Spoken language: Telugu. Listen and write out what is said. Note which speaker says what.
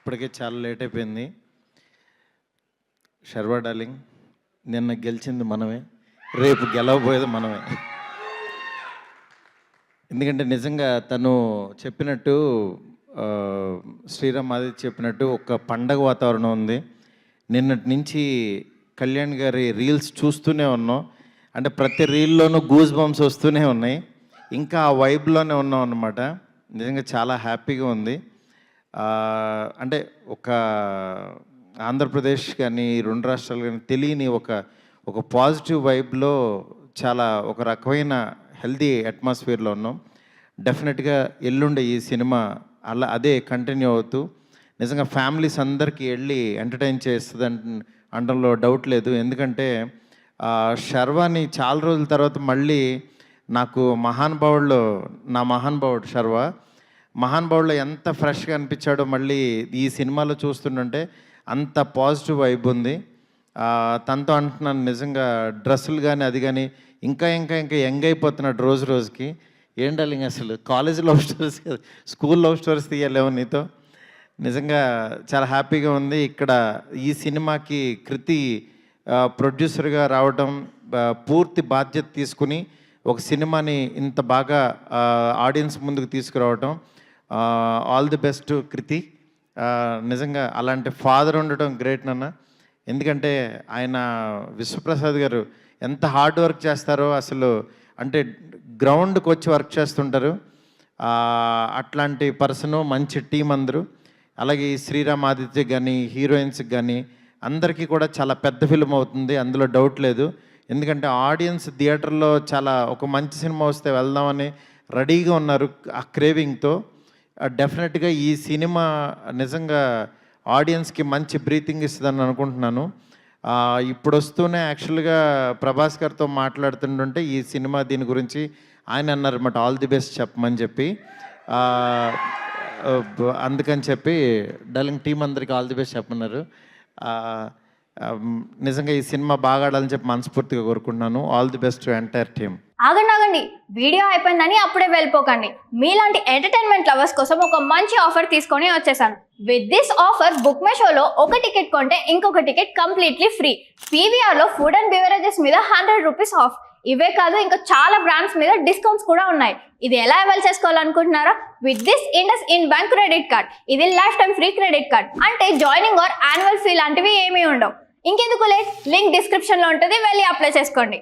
Speaker 1: ఇప్పటికే చాలా లేట్ అయిపోయింది. శర్వా డార్లింగ్, నిన్న గెలిచింది మనమే, రేపు గెలవబోయేది మనమే. ఎందుకంటే నిజంగా తను చెప్పినట్టు శ్రీరామ్ ఆదిత్య చెప్పినట్టు ఒక పండగ వాతావరణం ఉంది. నిన్నటి నుంచి కళ్యాణ్ గారి రీల్స్ చూస్తూనే ఉన్నాం. అంటే ప్రతి రీల్లోనూ గూస్ బంప్స్ వస్తూనే ఉన్నాయి. ఇంకా ఆ వైబ్లోనే ఉన్నాం అన్నమాట. నిజంగా చాలా హ్యాపీగా ఉంది. అంటే ఒక ఆంధ్రప్రదేశ్ కానీ రెండు రాష్ట్రాలు కానీ తెలియని ఒక పాజిటివ్ వైబ్లో చాలా ఒక రకమైన హెల్దీ అట్మాస్ఫియర్లో ఉన్నాం. డెఫినెట్గా ఎల్లుండే ఈ సినిమా అదే కంటిన్యూ అవుతూ నిజంగా ఫ్యామిలీస్ అందరికీ వెళ్ళి ఎంటర్టైన్ చేస్తుంది అనడంలో డౌట్ లేదు. ఎందుకంటే శర్వాని చాలా రోజుల తర్వాత మళ్ళీ నాకు నా మహానుభావుడు శర్వా మహానుభావుడులో ఎంత ఫ్రెష్గా అనిపించాడో మళ్ళీ ఈ సినిమాలో చూస్తుంటే అంత పాజిటివ్ వైబ్ ఉంది. తనతో అంటున్నాను, నిజంగా డ్రెస్సులు కానీ అది కానీ ఇంకా ఇంకా ఇంకా యంగ్ అయిపోతున్నాడు రోజు రోజుకి. ఏం డార్లింగ్, అసలు కాలేజ్ లవ్ స్టోరీస్ కదా, స్కూల్ లవ్ స్టోరీస్ తీయలేము నీతో. నిజంగా చాలా హ్యాపీగా ఉంది. ఇక్కడ ఈ సినిమాకి కృతి ప్రొడ్యూసర్గా రావడం, పూర్తి బాధ్యత తీసుకుని ఒక సినిమాని ఇంత బాగా ఆడియన్స్ ముందుకు తీసుకురావడం, ఆల్ ది బెస్ట్ కృతి. నిజంగా అలాంటి ఫాదర్ ఉండటం గ్రేట్ నాన్న. ఎందుకంటే ఆయన విశ్వప్రసాద్ గారు ఎంత హార్డ్ వర్క్ చేస్తారో అసలు, అంటే గ్రౌండ్కి వచ్చి వర్క్ చేస్తుంటారు. అట్లాంటి పర్సను, మంచి టీం అందరూ. అలాగే ఈ శ్రీరామ్ ఆదిత్య కానీ హీరోయిన్స్కి కానీ అందరికీ కూడా చాలా పెద్ద ఫిల్మ్ అవుతుంది, అందులో డౌట్ లేదు. ఎందుకంటే ఆడియన్స్ థియేటర్లో చాలా ఒక మంచి సినిమా వస్తే వెళ్దామని రెడీగా ఉన్నారు ఆ క్రేవింగ్తో. డెఫినెట్గా ఈ సినిమా నిజంగా ఆడియన్స్కి మంచి బ్రీతింగ్ ఇస్తుందని అనుకుంటున్నాను. ఇప్పుడు వస్తూనే యాక్చువల్గా ప్రభాస్ గారితో మాట్లాడుతుంటే ఈ సినిమా దీని గురించి ఆయన అన్నారన్నమాట, ఆల్ ది బెస్ట్ చెప్పమని చెప్పి. అందుకని చెప్పి డార్లింగ్ టీం అందరికీ ఆల్ ది బెస్ట్ చెప్పమన్నారు. నిజంగా ఈ సినిమా బాగా ఆడాలని చెప్పి మనస్ఫూర్తిగా కోరుకుంటున్నాను. All the best to entire team.
Speaker 2: ఆగండి, వీడియో అయిపోయిందని అప్పుడే వెళ్ళిపోకండి. మీలాంటి ఎంటర్టైన్మెంట్ లవర్స్ కోసం ఒక మంచి ఆఫర్ తీసుకొని వచ్చేసాను. With this offer book my షోలో ఒక టికెట్ కొంటే ఇంకొక టికెట్ కంప్లీట్లీ ఫ్రీ. పీవీఆర్లో ఫుడ్ అండ్ బెవరేజెస్ మీద 100 రూపీస్ ఆఫ్. ఇవే కాదు, ఇంకా చాలా బ్రాండ్స్ మీద డిస్కౌంట్స్ కూడా ఉన్నాయి. ఇది ఎలా అవైల్ చేసుకోవాలనుకుంటున్నారా? With this IndusInd bank credit card. ఇది lifetime free credit card. అంటే జాయినింగ్ ఆర్ యాన్యువల్ ఫీ లాంటివి ఏమీ ఉండవు. ఇంకెందుకు లేట్, లింక్ డిస్క్రిప్షన్లో ఉంటుంది, వెళ్ళి అప్లై చేసుకోండి.